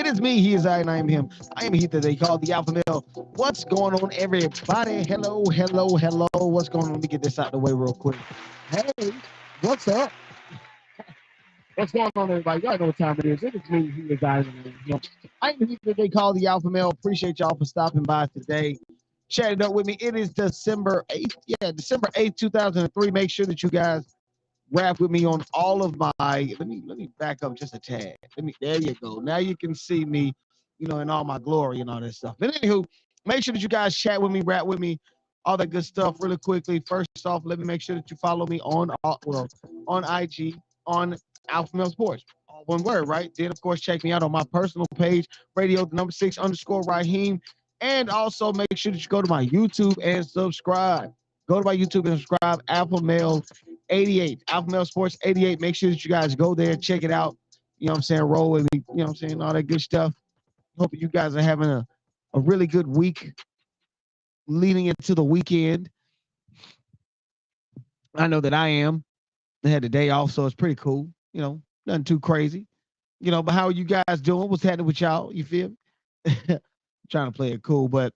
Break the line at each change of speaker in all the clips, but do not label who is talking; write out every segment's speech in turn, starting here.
is me, he is I, and I am him. I am he that they call the Alpha Male. What's going on, everybody? Hello, hello, hello. What's going on? Let me get this out of the way real quick. Hey, what's up? What's going on, everybody? Y'all know what time it is. It is me, he is I, and I am him. I am he that they call the Alpha Male. Appreciate y'all for stopping by today. Chat it up with me. It is December 8th. Yeah, December 8th, 2003. Make sure that you guys rap with me on all of my let me back up just a tad. There you go. Now you can see me, in all my glory and all that stuff. But anywho, make sure that you guys chat with me, rap with me, all that good stuff really quickly. First off, let me make sure that you follow me on IG on AlphaMale Sports. All one word, right? Then of course check me out on my personal page, radio number 6 underscore Raheem. And also make sure that you go to my YouTube and subscribe. Go to my YouTube and subscribe, AlphaMale 88, AlphaMale Sports 88. Make sure that you guys go there, check it out. You know what I'm saying? Roll with me, you know what I'm saying? All that good stuff. Hope you guys are having a really good week leading into the weekend. I know that I am. I had the day off, so it's pretty cool. Nothing too crazy. But how are you guys doing? What's happening with y'all? You feel me? Trying to play it cool, but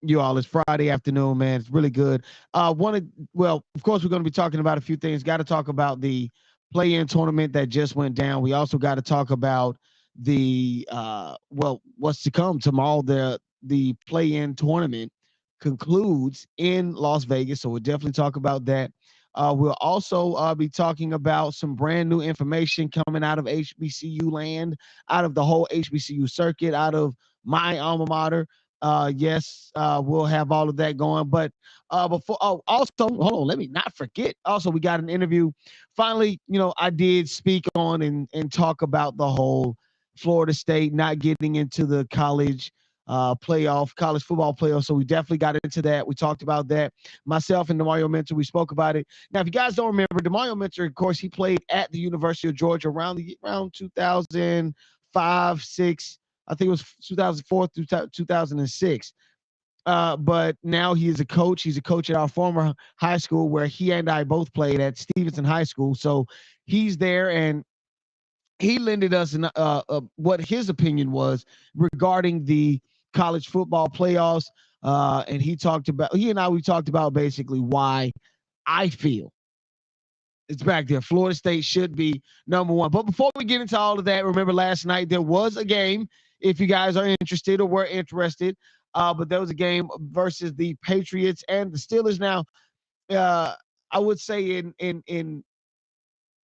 you all, it's Friday afternoon, man. It's really good. Of course, we're going to be talking about a few things. Got to talk about the play-in tournament that just went down. We also got to talk about the what's to come tomorrow. The play-in tournament concludes in Las Vegas, so we'll definitely talk about that. We'll also be talking about some brand new information coming out of HBCU land, out of the whole HBCU circuit, out of my alma mater. Yes, we'll have all of that going. But also, hold on, let me not forget. Also, we got an interview. Finally, I did speak on and talk about the whole Florida State not getting into the college football playoff. So we definitely got into that. We talked about that. Myself and DeMario Mentor, we spoke about it. Now, if you guys don't remember, DeMario Mentor, of course, he played at the University of Georgia around 2005, 6. I think it was 2004 through 2006. But now he is a coach. He's a coach at our former high school where he and I both played at Stevenson High School. So he's there, and he lended us what his opinion was regarding the college football playoffs. And we talked about basically why I feel it's back there. Florida State should be number one. But before we get into all of that, remember last night there was a game, if you guys are interested or were interested. But there was a game versus the Patriots and the Steelers. Now, I would say in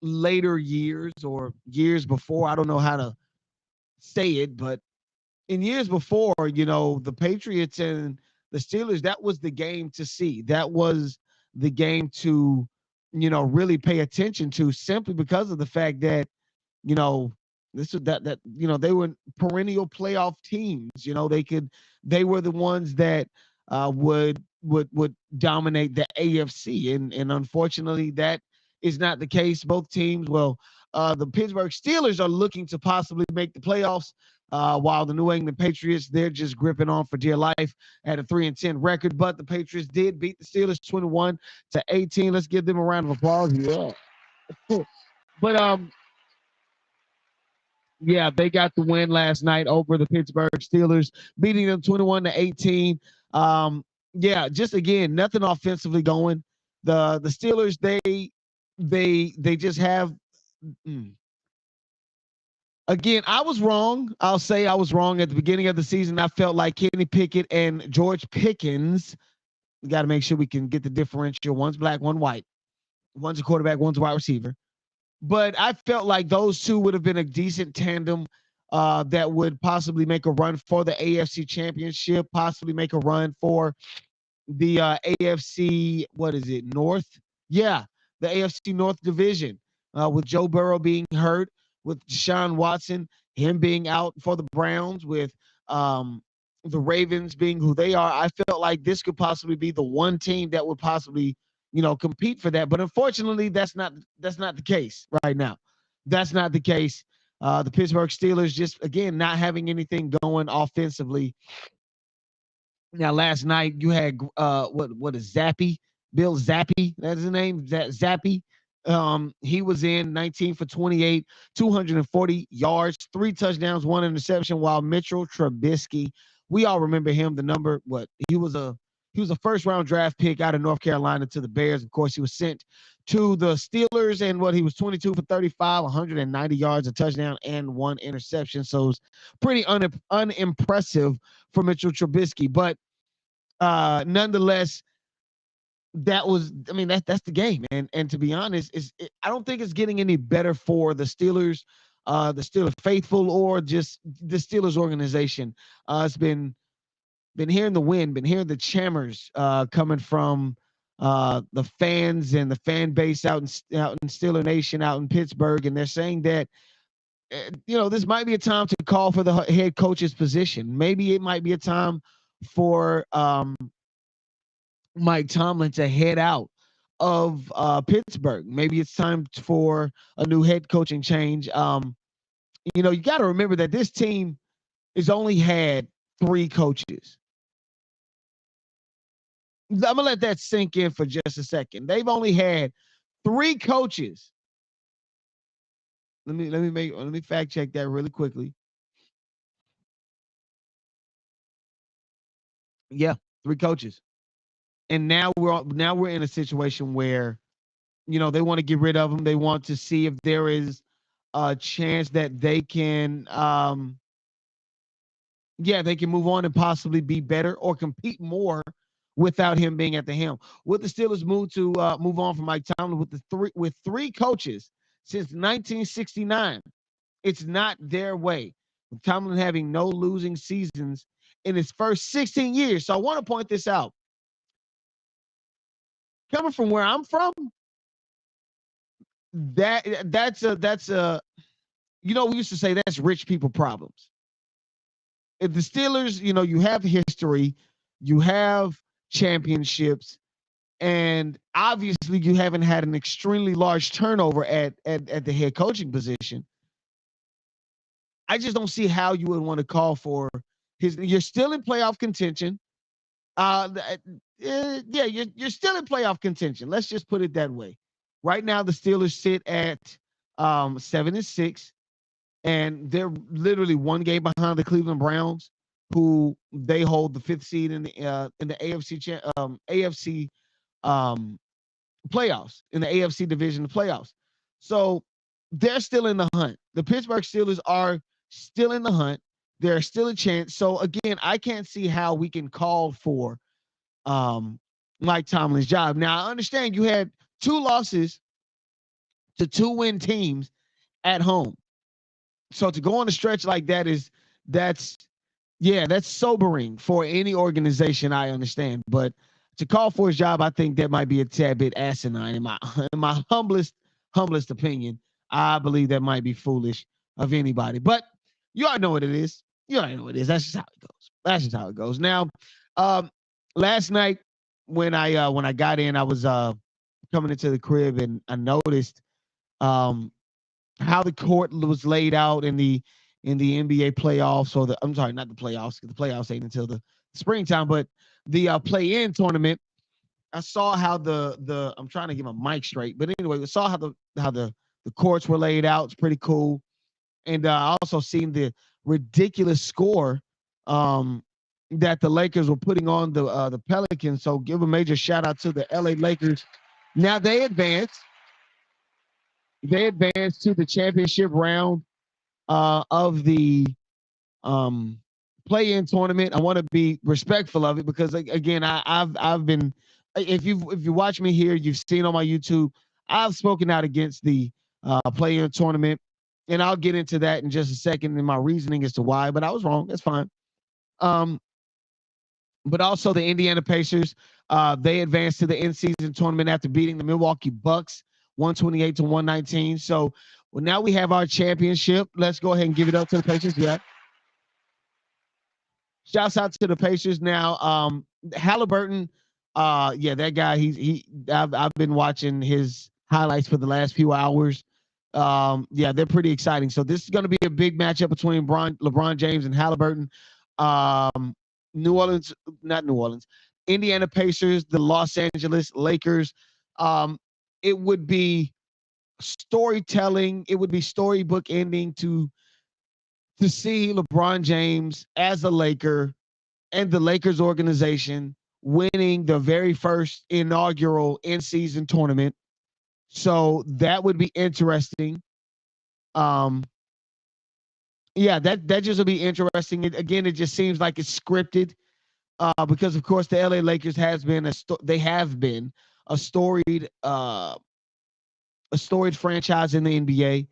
later years or years before, I don't know how to say it, but in years before, the Patriots and the Steelers, that was the game to see. That was the game to, really pay attention to, simply because of the fact that, this is that they were perennial playoff teams. They were the ones that would dominate the AFC, and unfortunately that is not the case. Both teams, the Pittsburgh Steelers are looking to possibly make the playoffs, while the New England Patriots, they're just gripping on for dear life at a 3-10 record. But the Patriots did beat the Steelers 21-18. Let's give them a round of applause. Yeah. But yeah, they got the win last night over the Pittsburgh Steelers, beating them 21-18. Yeah, just again, nothing offensively going. The Steelers, they just have. Again, I was wrong. I'll say I was wrong at the beginning of the season. I felt like Kenny Pickett and George Pickens. We got to make sure we can get the differential. One's black, one white. One's a quarterback, one's a wide receiver. But I felt like those two would have been a decent tandem that would possibly make a run for the AFC Championship, possibly make a run for the AFC, North? Yeah, the AFC North Division, with Joe Burrow being hurt, with Deshaun Watson, him being out for the Browns, with the Ravens being who they are. I felt like this could possibly be the one team that would possibly, compete for that. But unfortunately, that's not the case right now. That's not the case. The Pittsburgh Steelers just, again, not having anything going offensively. Now, last night you had what is Zappy? Bill Zappy, that's his name, Zappy. He was in 19 for 28, 240 yards, 3 touchdowns, 1 interception, while Mitchell Trubisky, we all remember him, the number, what? He was a first round draft pick out of North Carolina to the Bears. Of course, he was sent to the Steelers, and he was 22 for 35, 190 yards, a touchdown, and 1 interception. So it's pretty unimpressive for Mitchell Trubisky. But nonetheless, that's the game. And to be honest, I don't think it's getting any better for the Steelers, the Steelers faithful, or just the Steelers organization. It's been hearing the wind, been hearing the chammers coming from the fans and the fan base out in Steeler Nation out in Pittsburgh, and they're saying that this might be a time to call for the head coach's position. Maybe it might be a time for Mike Tomlin to head out of Pittsburgh. Maybe it's time for a new head coaching change. You got to remember that this team has only had 3 coaches. I'm gonna let that sink in for just a second. They've only had 3 coaches. Let me fact check that really quickly. Yeah, 3 coaches. And now we're in a situation where they want to get rid of them. They want to see if there is a chance that they can they can move on and possibly be better or compete more without him being at the helm. Would the Steelers move on from Mike Tomlin with 3 coaches since 1969? It's not their way. With Tomlin having no losing seasons in his first 16 years. So I want to point this out. Coming from where I'm from, that's a we used to say that's rich people problems. If the Steelers, you have history, you have championships, and obviously you haven't had an extremely large turnover at the head coaching position. I just don't see how you would want to call for you're still in playoff contention. You're still in playoff contention. Let's just put it that way. Right now, the Steelers sit at 7-6, and they're literally 1 game behind the Cleveland Browns, who they hold the 5th seed in the AFC playoffs, in the AFC division of playoffs. So they're still in the hunt. The Pittsburgh Steelers are still in the hunt. There's still a chance. So again, I can't see how we can call for Mike Tomlin's job. Now, I understand you had 2 losses to 2-win teams at home. So to go on a stretch like that's sobering for any organization, I understand. But to call for his job, I think that might be a tad bit asinine in my humblest opinion. I believe that might be foolish of anybody. But you already know what it is. That's just how it goes. Now, last night when I got in, I was coming into the crib, and I noticed how the court was laid out in the NBA playoffs, or I'm sorry, not the playoffs, because the playoffs ain't until the springtime, but the play-in tournament. I saw how the I'm trying to get my mic straight, but anyway, I saw how the courts were laid out. It's pretty cool, and I also seen the ridiculous score that the Lakers were putting on the Pelicans. So give a major shout out to the LA Lakers. Now they advance to the championship round of the play-in tournament. I want to be respectful of it because again, I've been, if you watch me here, you've seen on my YouTube, I've spoken out against the play-in tournament, and I'll get into that in just a second in my reasoning as to why. But I was wrong. That's fine. But also the Indiana Pacers, they advanced to the in-season tournament after beating the Milwaukee Bucks 128-119. So now we have our championship. Let's go ahead and give it up to the Pacers. Yeah. Shouts out to the Pacers. Now, Halliburton, that guy, I've been watching his highlights for the last few hours. They're pretty exciting. So this is going to be a big matchup between LeBron James and Halliburton. Indiana Pacers, the Los Angeles Lakers. It would be storytelling. It would be storybook ending to see LeBron James as a Laker and the Lakers organization winning the very first inaugural in-season tournament. So that would be interesting. Um, yeah, that just would be interesting. Again, it just seems like it's scripted because, of course, the LA Lakers they have been a storied a storied franchise in the NBA.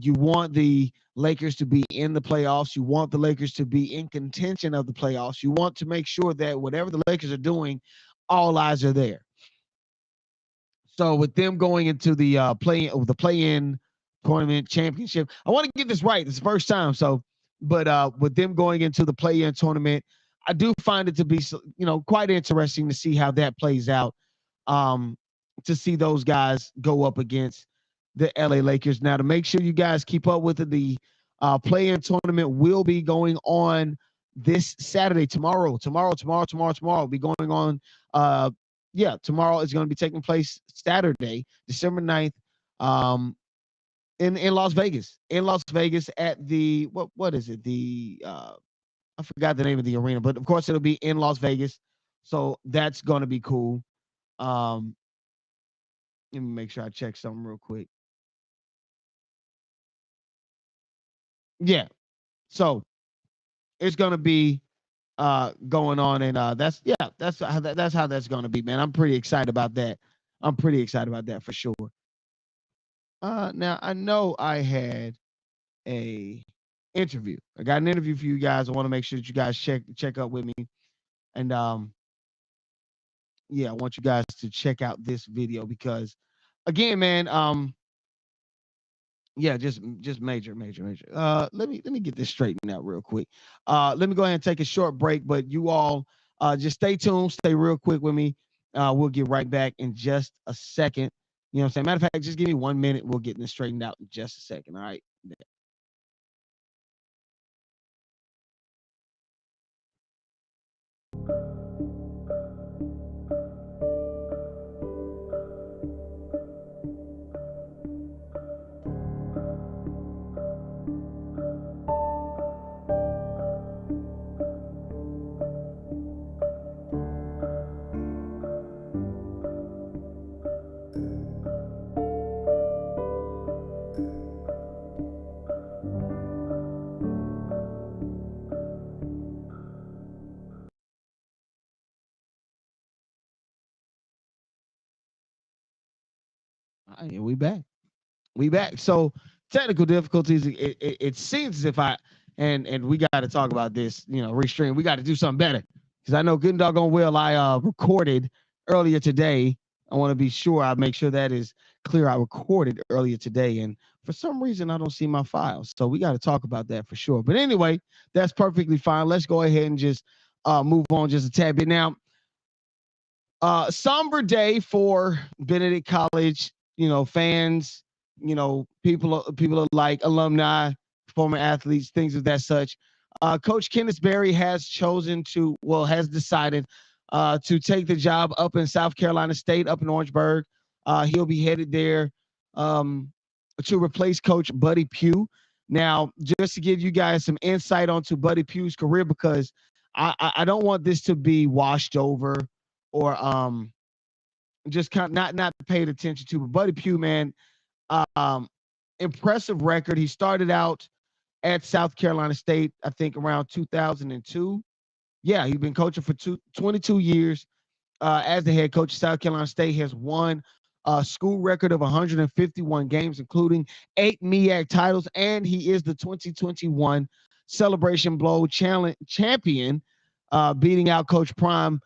You want the Lakers to be in the playoffs. You want the Lakers to be in contention of the playoffs. You want to make sure that whatever the Lakers are doing, all eyes are there. So with them going into the play-in tournament championship, I want to get this right. It's the first time. So, but with them going into the play-in tournament, I do find it to be quite interesting to see how that plays out. Um, to see those guys go up against the LA Lakers. Now, to make sure you guys keep up with it, the play-in tournament will be going on this Saturday, tomorrow. Will be going on tomorrow is going to be taking place Saturday, December 9th, in Las Vegas. In Las Vegas at the what is it? I forgot the name of the arena, but of course it'll be in Las Vegas. So that's going to be cool. Let me make sure I check something real quick. Yeah. So it's going to be going on, and that's how that's going to be, man. I'm pretty excited about that. I'm pretty excited about that for sure. Now I know I had a interview. I got an interview for you guys. I want to make sure that you guys check up with me, and I want you guys to check out this video because, again, man, just major. Let me get this straightened out real quick. Let me go ahead and take a short break, but you all just stay tuned, stay real quick with me. We'll get right back in just a second. You know what I'm saying? Matter of fact, just give me 1 minute. We'll get this straightened out in just a second. All right. All right, we back. We back. So technical difficulties. It seems as if and we got to talk about this. Restream. We got to do something better because I know good and doggone well I recorded earlier today. I want to be sure I make sure that is clear. I recorded earlier today, and for some reason I don't see my files. So we got to talk about that for sure. But anyway, that's perfectly fine. Let's go ahead and just move on just a tad bit now. Somber day for Benedict College, fans, people like alumni, former athletes, things of that such. Coach Kenneth Berry has has decided to take the job up in South Carolina State, up in Orangeburg. He'll be headed there to replace Coach Buddy Pugh. Now, just to give you guys some insight onto Buddy Pugh's career, because I don't want this to be washed over or just kind of not paid attention to. But Buddy Pugh, man, impressive record. He started out at South Carolina State, I think around 2002. Yeah, he's been coaching for 22 years as the head coach of South Carolina State. Has won a school record of 151 games, including 8 MEAC titles, and he is the 2021 Celebration Bowl champion, beating out Coach Prime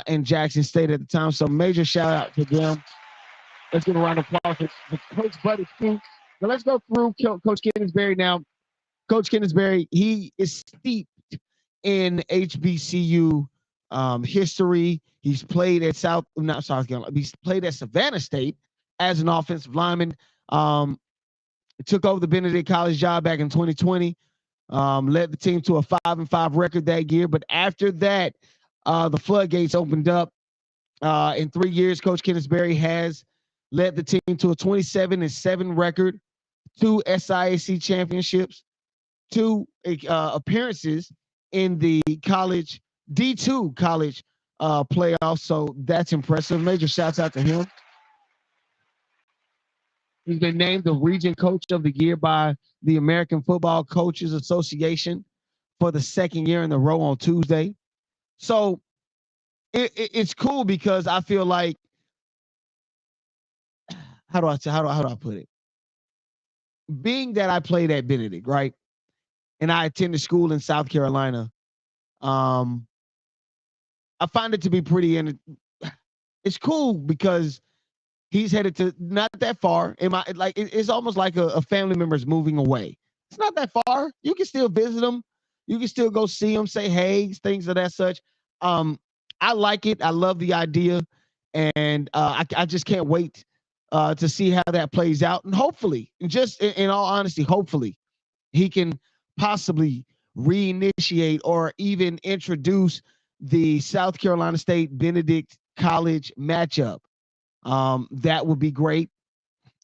in Jackson State at the time. So major shout out to them. Let's give a round of applause for Coach Buddy Pugh. Now let's go through Coach Kingsbury now. Coach Kingsbury, he is steeped in HBCU history. He's played at he's played at Savannah State as an offensive lineman. Took over the Benedict College job back in 2020. Led the team to a 5-5 record that year. But after that, the floodgates opened up. In 3 years, Coach Kingsbury has led the team to a 27-7 record, 2 SIAC championships, 2 appearances in the college D2 college playoffs. So that's impressive. Major shouts out to him. He's been named the Region Coach of the Year by the American Football Coaches Association for the second year in a row on Tuesday. So it's cool because I feel like, how do I put it? Being that I played at Benedict, right, and I attended school in South Carolina, I find it to be pretty, and it's cool because he's headed to not that far. It's almost like a family member's moving away. It's not that far. You can still visit them. You can still go see them, say hey, things of that such. I like it. I love the idea, and I just can't wait to see how that plays out. And hopefully, just in all honesty, hopefully, he can possibly reinitiate or even introduce the South Carolina State Benedict College matchup. That would be great.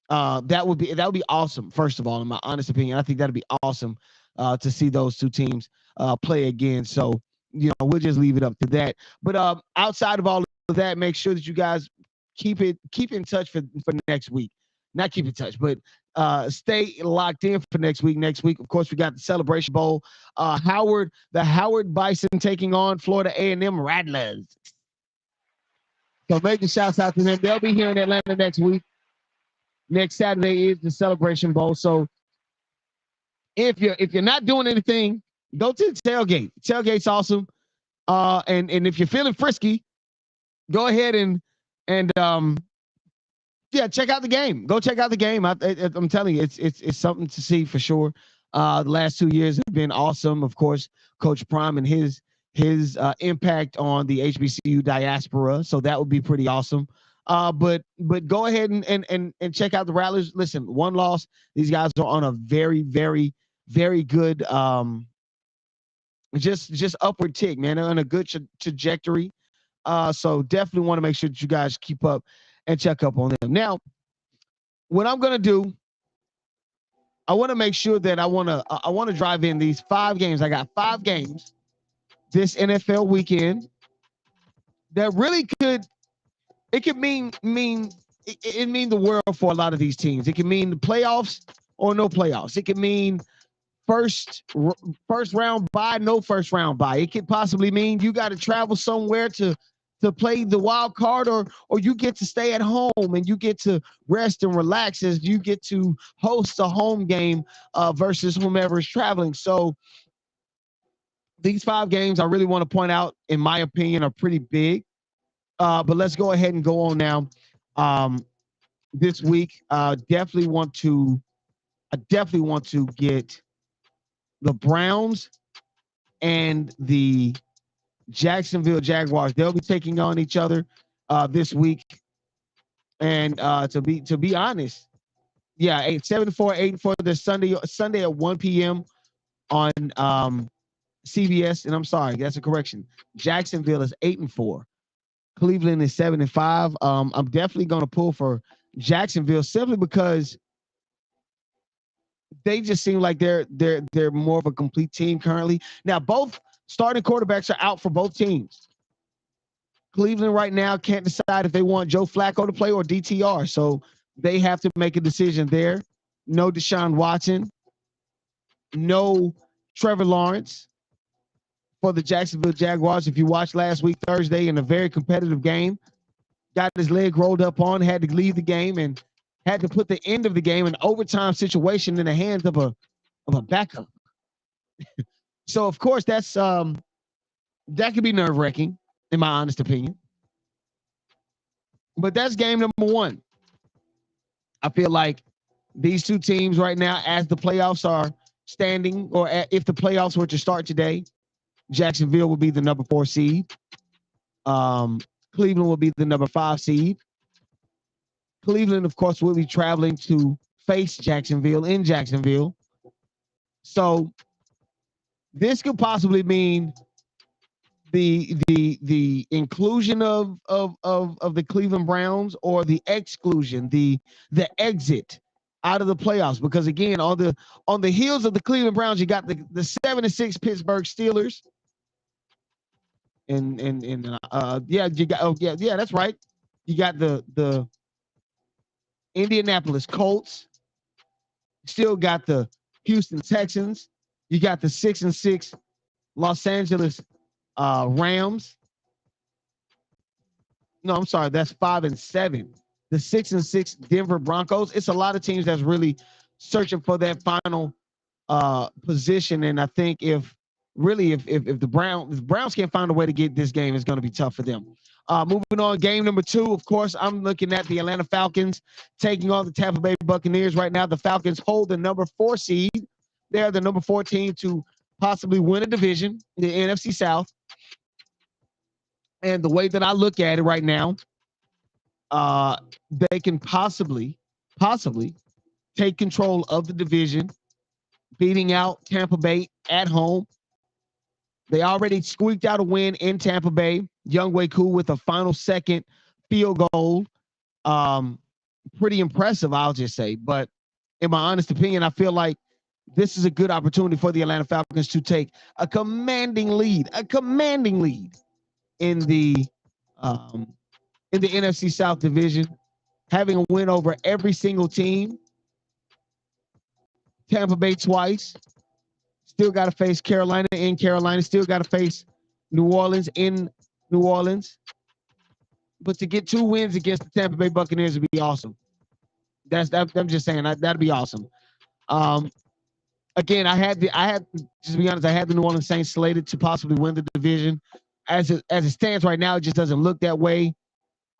That would be awesome. First of all, in my honest opinion, I think that'd be awesome to see those two teams play again. So we'll just leave it up to that. But outside of all of that, make sure that you guys keep in touch for next week. Not keep in touch, but stay locked in for next week. Next week, of course, we got the Celebration Bowl. The Howard Bison taking on Florida A&M Rattlers. So making shouts out to them. They'll be here in Atlanta next week. Next Saturday is the Celebration Bowl. So if you're not doing anything, go to the tailgate. Tailgate's awesome. And if you're feeling frisky, go ahead and check out the game. Go check out the game. I'm telling you, it's something to see for sure. The last 2 years have been awesome. Of course, Coach Prime and his impact on the HBCU diaspora. So that would be pretty awesome. But go ahead and check out the Rattlers. Listen, one loss. These guys are on a very, very, very good just upward tick, man. They're on a good trajectory. So definitely want to make sure that you guys keep up and check up on them. Now, what I'm gonna do, I want to make sure that I want to drive in these 5 games. I got 5 games this NFL weekend that really could mean the world for a lot of these teams. It can mean the playoffs or no playoffs. It can mean first round bye, no first round bye. It could possibly mean you got to travel somewhere to play the wild card, or you get to stay at home and you get to rest and relax as you get to host a home game versus whomever is traveling. So these 5 games I really want to point out, in my opinion, are pretty big. But let's go ahead and go on now. This week, I definitely want to get the Browns and the Jacksonville Jaguars. They'll be taking on each other this week. And to be honest, 7-4, 8-4 this Sunday at 1 p.m. on CBS. And I'm sorry, that's a correction. Jacksonville is 8-4. Cleveland is 7-5. I'm definitely going to pull for Jacksonville simply because they just seem like they're more of a complete team currently. Now, both starting quarterbacks are out for both teams. Cleveland right now can't decide if they want Joe Flacco to play or DTR, so they have to make a decision there. No Deshaun Watson, no Trevor Lawrence for the Jacksonville Jaguars. If you watched last week Thursday in a very competitive game, got his leg rolled up on, had to leave the game, and had to put the end of the game, an overtime situation, in the hands of a backup. So of course that's that could be nerve-wracking, in my honest opinion. But that's game number 1. I feel like these two teams right now, as the playoffs are standing, or if the playoffs were to start today, Jacksonville will be the number 4 seed. Cleveland will be the number 5 seed. Cleveland, of course, will be traveling to face Jacksonville in the inclusion of the Cleveland Browns or the exclusion, the exit out of the playoffs. Because again, on the heels of the Cleveland Browns, you got the 7-6 Pittsburgh Steelers. And yeah, you got yeah, that's right. You got the Indianapolis Colts. Still got the Houston Texans. You got the 6-6 Los Angeles Rams. No, I'm sorry, that's 5-7. The 6-6 Denver Broncos. It's a lot of teams that's really searching for that final position. And I think if the Browns can't find a way to get this game, it's going to be tough for them. Moving on, game number 2. Of course, I'm looking at the Atlanta Falcons taking on the Tampa Bay Buccaneers right now. The Falcons hold the number 4 seed. They're the number 4 team to possibly win a division, the NFC South. And the way that I look at it right now, they can possibly take control of the division, beating out Tampa Bay at home. They already squeaked out a win in Tampa Bay. Younghoe Koo with a final second field goal. Pretty impressive, I'll just say. But in my honest opinion, I feel like this is a good opportunity for the Atlanta Falcons to take a commanding lead in the NFC South division, having a win over every single team. Tampa Bay twice. Still got to face Carolina in Carolina. Still got to face New Orleans in New Orleans. But to get 2 wins against the Tampa Bay Buccaneers would be awesome. I'm just saying that'd be awesome. Again, I had just to be honest, I had the New Orleans Saints slated to possibly win the division. As it stands right now, it just doesn't look that way.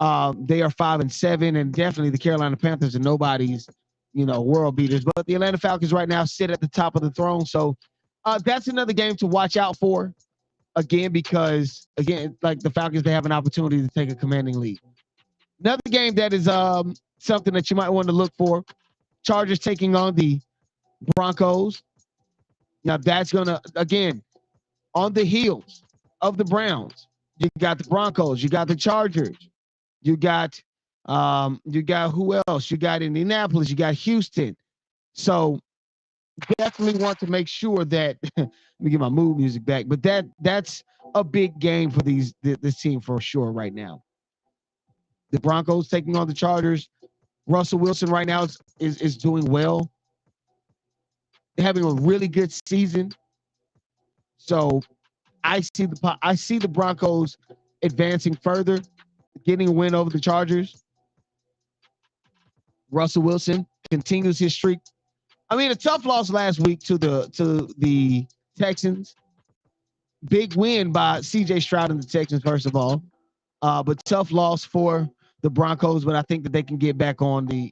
They are 5-7, and definitely the Carolina Panthers are nobody's, world beaters. But the Atlanta Falcons right now sit at the top of the throne. So that's another game to watch out for. Again, because like the Falcons, they have an opportunity to take a commanding lead. Another game that is something that you might want to look for: Chargers taking on the Broncos. Now that's gonna, again, on the heels of the Browns. You got the Broncos. You got the Chargers. You got who else? You got Indianapolis. You got Houston. So definitely want to make sure that let me get my mood music back. But that's a big game for this team for sure right now. The Broncos taking on the Chargers. Russell Wilson right now is doing well. They're having a really good season. So I see the Broncos advancing further, getting a win over the Chargers. Russell Wilson continues his streak. I mean, a tough loss last week to the Texans. Big win by C.J. Stroud and the Texans, first of all. But tough loss for the Broncos, but I think that they can get back on the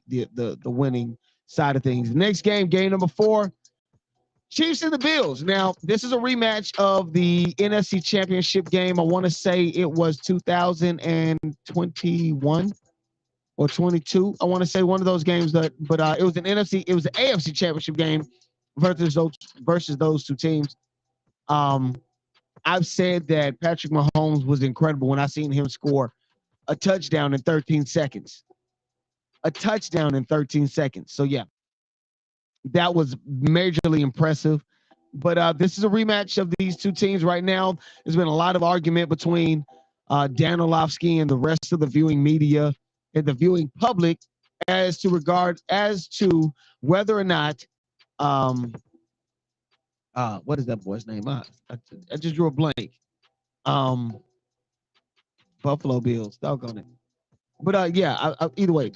winning side of things. Next game number 4, Chiefs and the Bills. Now, this is a rematch of the NFC Championship game. I want to say it was 2021 or 22. I want to say one of those games but it was an AFC Championship game versus those 2 teams. I've said that Patrick Mahomes was incredible when I seen him score a touchdown in 13 seconds. So yeah, that was majorly impressive. But this is a rematch of these 2 teams right now. There's been a lot of argument between Dan Orlovsky and the rest of the viewing media and the viewing public as to whether or not what is that boy's name? I just drew a blank. Buffalo Bills, doggone it. But yeah, either way,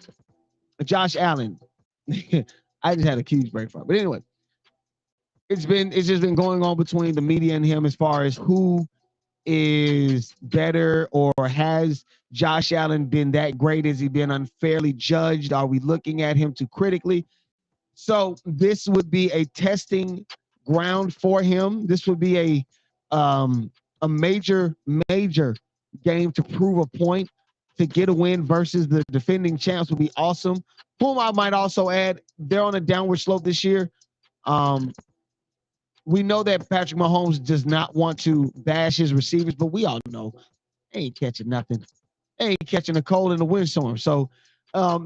Josh Allen. I just had a huge brain fart. But anyway, it's just been going on between the media and him as far as who is better, or has Josh Allen been that great? Has he been unfairly judged? Are we looking at him too critically? So this would be a testing ground for him. This would be a major game to prove a point, to get a win versus the defending champs would be awesome. Whom I might also add, they're on a downward slope this year. We know that Patrick Mahomes does not want to bash his receivers, but we all know they ain't catching nothing. They ain't catching a cold in the windstorm. So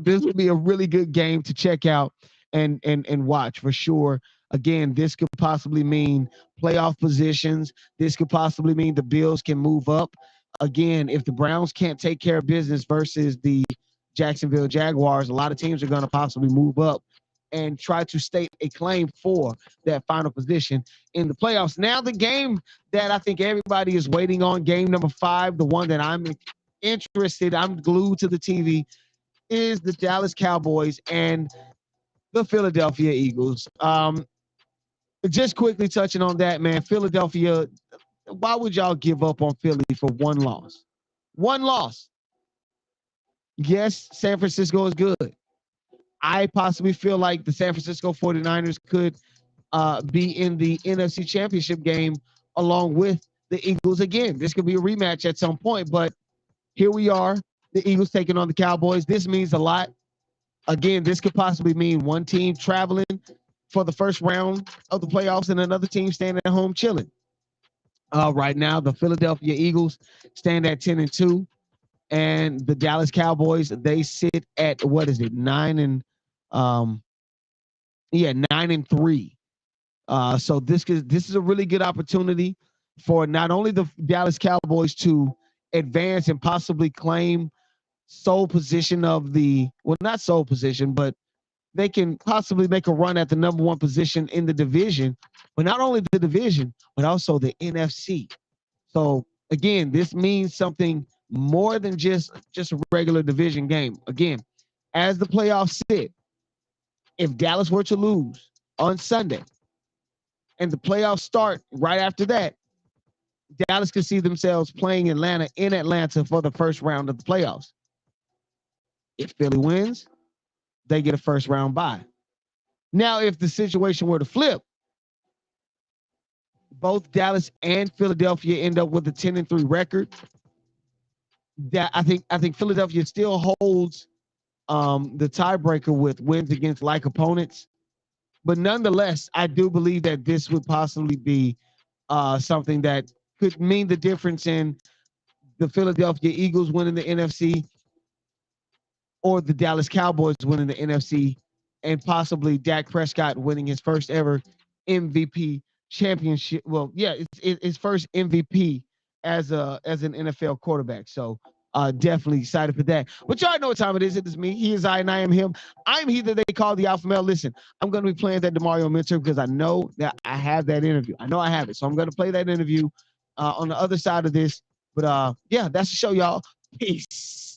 this would be a really good game to check out and watch for sure. Again, this could possibly mean playoff positions. This could possibly mean the Bills can move up. Again, if the Browns can't take care of business versus the Jacksonville Jaguars, a lot of teams are going to possibly move up and try to state a claim for that final position in the playoffs. Now, the game that I think everybody is waiting on, game number 5, the one that I'm interested, I'm glued to the TV, is the Dallas Cowboys and the Philadelphia Eagles. Just quickly touching on that, man, Philadelphia, why would y'all give up on Philly for one loss? One loss. Yes, San Francisco is good. I possibly feel like the San Francisco 49ers could be in the NFC Championship game along with the Eagles again. This could be a rematch at some point, but here we are, the Eagles taking on the Cowboys. This means a lot. Again, this could possibly mean one team traveling for the first round of the playoffs and another team staying at home chilling. Right now, the Philadelphia Eagles stand at 10-2, and the Dallas Cowboys, they sit at, what is it, 9-3. So this is a really good opportunity for not only the Dallas Cowboys to advance and possibly claim sole position of the, well, not sole position, but they can possibly make a run at the number 1 position in the division, but not only the division, but also the NFC. So again, this means something more than just a regular division game. Again, as the playoffs sit, if Dallas were to lose on Sunday and the playoffs start right after that, Dallas could see themselves playing Atlanta in Atlanta for the first round of the playoffs. If Philly wins, they get a first round bye. Now, if the situation were to flip, both Dallas and Philadelphia end up with a 10-3 record. That I think Philadelphia still holds the tiebreaker with wins against like opponents. But nonetheless, I do believe that this would possibly be something that could mean the difference in the Philadelphia Eagles winning the NFC or the Dallas Cowboys winning the NFC, and possibly Dak Prescott winning his first ever MVP championship. Well, yeah, it's his first MVP as an NFL quarterback. So definitely excited for that. But y'all know what time it is. It is me. He is I, and I am him. I'm he that they call the AlphaMale. Listen, I'm going to be playing that DeMario Mentor because I know that I have that interview. I know I have it. So I'm going to play that interview on the other side of this. But yeah, that's the show, y'all. Peace.